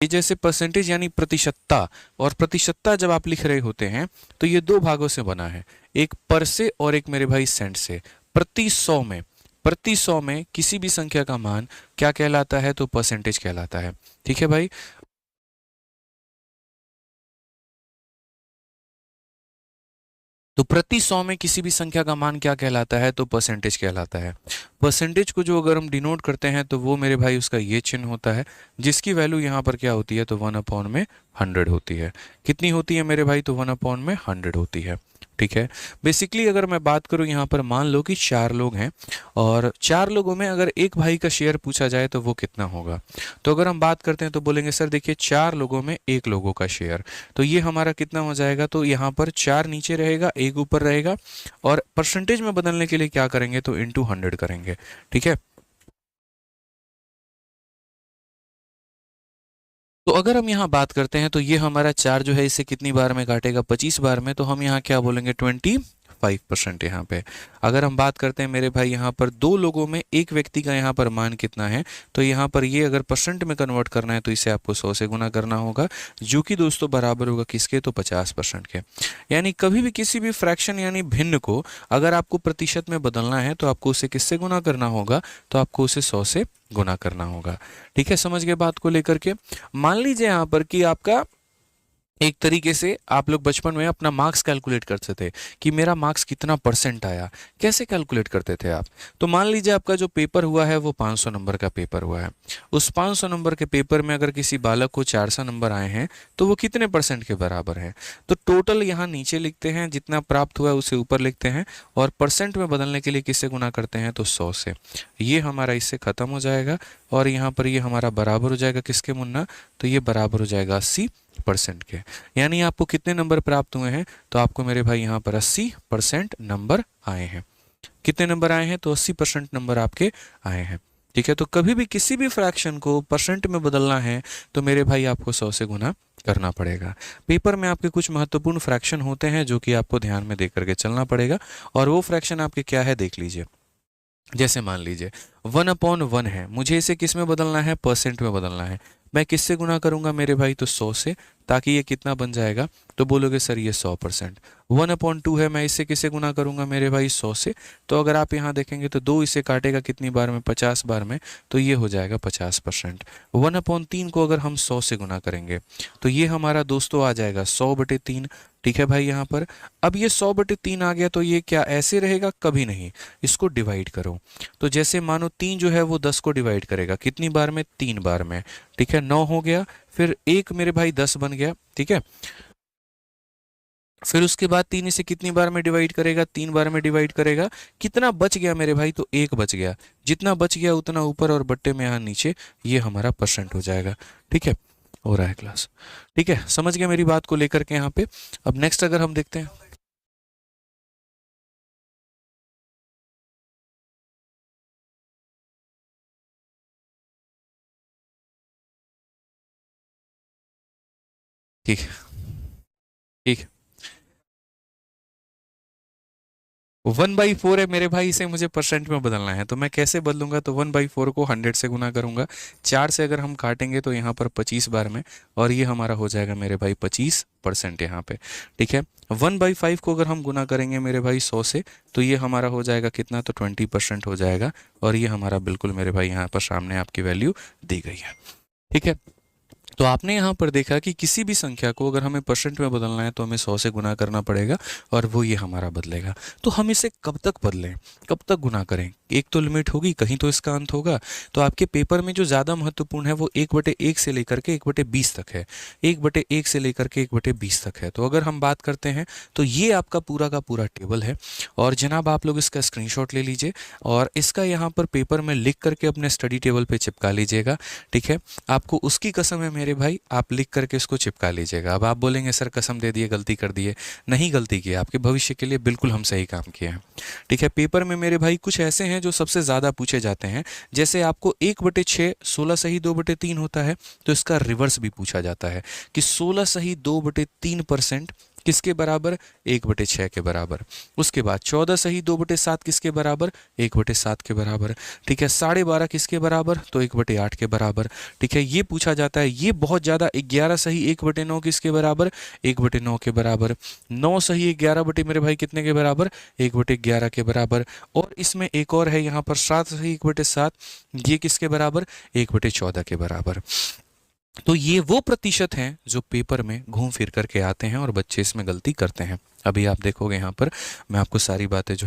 ये जैसे परसेंटेज यानी प्रतिशतता, और प्रतिशतता जब आप लिख रहे होते हैं तो ये दो भागों से बना है, एक पर से और एक मेरे भाई सेंट से। प्रति सौ में किसी भी संख्या का मान क्या कहलाता है, तो परसेंटेज कहलाता है। ठीक है भाई। तो प्रति सौ में किसी भी संख्या का मान क्या कहलाता है, तो परसेंटेज कहलाता है। परसेंटेज को जो अगर हम डिनोट करते हैं तो वो मेरे भाई उसका ये चिन्ह होता है, जिसकी वैल्यू यहाँ पर क्या होती है, तो 1 अपॉन में 100 होती है। कितनी होती है मेरे भाई, तो 1 अपॉन में 100 होती है। ठीक है। बेसिकली अगर मैं बात करूं यहाँ पर, मान लो कि 4 लोग हैं और 4 लोगों में अगर एक भाई का शेयर पूछा जाए तो वो कितना होगा। तो अगर हम बात करते हैं तो बोलेंगे सर देखिए 4 लोगों में एक लोगों का शेयर, तो ये हमारा कितना हो जाएगा, तो यहाँ पर 4 नीचे रहेगा, एक ऊपर रहेगा, और परसेंटेज में बदलने के लिए क्या करेंगे, तो इंटू 100 करेंगे। ठीक है। तो अगर हम यहाँ बात करते हैं तो ये हमारा 4 जो है इसे कितनी बार में काटेगा, 25 बार में, तो हम यहाँ क्या बोलेंगे, 25% यहाँ पे। अगर हम बात करते हैं मेरे भाई यहाँ पर 2 लोगों में एक व्यक्ति का यहाँ पर मान कितना है, तो यहाँ पर ये अगर परसेंट में कन्वर्ट करना है तो इसे आपको 100 से गुना करना होगा, जो कि दोस्तों बराबर होगा किसके, तो 50% के। यानी कभी भी किसी भी फ्रैक्शन यानी भिन्न को अगर आपको प्रतिशत में बदलना है तो आपको उसे किससे गुना करना होगा, तो आपको उसे 100 से गुना करना होगा। ठीक है, समझ गए बात को लेकर के। मान लीजिए यहाँ पर कि आपका एक तरीके से आप लोग बचपन में अपना मार्क्स कैलकुलेट करते थे कि मेरा मार्क्स कितना परसेंट आया। कैसे कैलकुलेट करते थे आप, तो मान लीजिए आपका जो पेपर हुआ है वो 500 नंबर का पेपर हुआ है। उस 500 नंबर के पेपर में अगर किसी बालक को 400 नंबर आए हैं तो वो कितने परसेंट के बराबर है, तो टोटल यहाँ नीचे लिखते हैं, जितना प्राप्त हुआ है उसे ऊपर लिखते हैं, और परसेंट में बदलने के लिए किससे गुना करते हैं, तो 100 से। ये हमारा इससे खत्म हो जाएगा, और यहाँ पर ये हमारा बराबर हो जाएगा किसके मुन्ना, तो ये बराबर हो जाएगा 80% के। यानी आपको कितने नंबर प्राप्त हुए हैं, तो आपको मेरे भाई यहाँ पर 80% नंबर आए हैं। कितने नंबर आए हैं, तो 80% नंबर आपके आए हैं। ठीक है। तो कभी भी किसी भी फ्रैक्शन को परसेंट में बदलना है तो मेरे भाई आपको 100 से गुना करना पड़ेगा। पेपर में आपके कुछ महत्वपूर्ण फ्रैक्शन होते हैं जो कि आपको ध्यान में देकर के चलना पड़ेगा, और वो फ्रैक्शन आपके क्या है देख लीजिए। जैसे मान लीजिए 1/1 है, मुझे इसे किस में बदलना है, परसेंट में बदलना है। मैं किससे गुना करूंगा मेरे भाई, तो 100 से, ताकि ये कितना बन जाएगा, तो बोलोगे सर ये 100%। 1/2 है, मैं इससे किससे गुना करूंगा मेरे भाई, 100 से, तो अगर आप यहाँ देखेंगे तो 2 इसे काटेगा कितनी बार में, 50 बार में, तो ये हो जाएगा 50%। 1/3 को अगर हम 100 से गुना करेंगे तो ये हमारा दोस्तों आ जाएगा 100/3। ठीक है भाई यहाँ पर। अब ये 100/3 आ गया तो ये क्या ऐसे रहेगा, कभी नहीं, इसको डिवाइड करो। तो जैसे मानो 3 जो है वो 10 को डिवाइड करेगा कितनी बार में, 3 बार में। ठीक है, 9 हो गया, फिर एक मेरे भाई 10 बन गया। ठीक है, फिर उसके बाद 3 इसे कितनी बार में डिवाइड करेगा, 3 बार में डिवाइड करेगा। कितना बच गया मेरे भाई, तो 1 बच गया। जितना बच गया उतना ऊपर और बट्टे में यहाँ नीचे, ये हमारा परसेंट हो जाएगा। ठीक है, हो रहा है क्लास। ठीक है, समझ गया मेरी बात को लेकर के यहाँ पे। अब नेक्स्ट अगर हम देखते हैं, ठीक ठीक 1/4 है मेरे भाई, इसे मुझे परसेंट में बदलना है, तो मैं कैसे बदलूंगा, तो 1/4 को 100 से गुना करूंगा। 4 से अगर हम काटेंगे तो यहाँ पर 25 बार में, और ये हमारा हो जाएगा मेरे भाई 25% यहाँ पे। ठीक है, 1/5 को अगर हम गुना करेंगे मेरे भाई 100 से, तो ये हमारा हो जाएगा कितना, तो 20% हो जाएगा, और ये हमारा बिल्कुल मेरे भाई यहाँ पर सामने आपकी वैल्यू दी गई है। ठीक है, तो आपने यहाँ पर देखा कि किसी भी संख्या को अगर हमें परसेंट में बदलना है तो हमें 100 से गुना करना पड़ेगा, और वो ये हमारा बदलेगा। तो हम इसे कब तक बदलें, कब तक गुना करें, एक तो लिमिट होगी, कहीं तो इसका अंत होगा। तो आपके पेपर में जो ज़्यादा महत्वपूर्ण है वो 1/1 से लेकर के 1/20 तक है, 1/1 से लेकर के 1/20 तक है। तो अगर हम बात करते हैं तो ये आपका पूरा का पूरा टेबल है, और जनाब आप लोग इसका स्क्रीनशॉट ले लीजिए और इसका यहाँ पर पेपर में लिख करके अपने स्टडी टेबल पे चिपका लीजिएगा। ठीक है, आपको उसकी कसम है मेरे भाई, आप लिख करके इसको चिपका लीजिएगा। अब आप बोलेंगे सर कसम दे दिए, गलती कर दिए। नहीं गलती की, आपके भविष्य के लिए बिल्कुल हम सही काम किए हैं। ठीक है, पेपर में मेरे भाई कुछ ऐसे हैं जो सबसे ज़्यादा पूछे जाते हैं। जैसे आपको 1/6 16 सही 2/3 होता है, तो इसका रिवर्स भी पूछा जाता है कि 16 सही 2/3% किसके बराबर, 1/6 के बराबर। उसके बाद 14 सही 2/7 किसके बराबर, 1/7 के बराबर। ठीक है, 12.5 किसके बराबर, तो 1/8 के बराबर। ठीक है, ये पूछा जाता है। ये बहुत ज़्यादा, 11 सही 1/9 किसके बराबर, 1/9 के बराबर। 9 सही 11 बटे मेरे भाई कितने के बराबर, 1/11 के बराबर। और इसमें एक और है यहाँ पर 7 सही 1/7, ये किसके बराबर, 1/14 के बराबर। तो ये वो प्रतिशत हैं जो पेपर में घूम फिर करके आते हैं और बच्चे इसमें गलती करते हैं। अभी आप देखोगे यहाँ पर मैं आपको सारी बातें जो है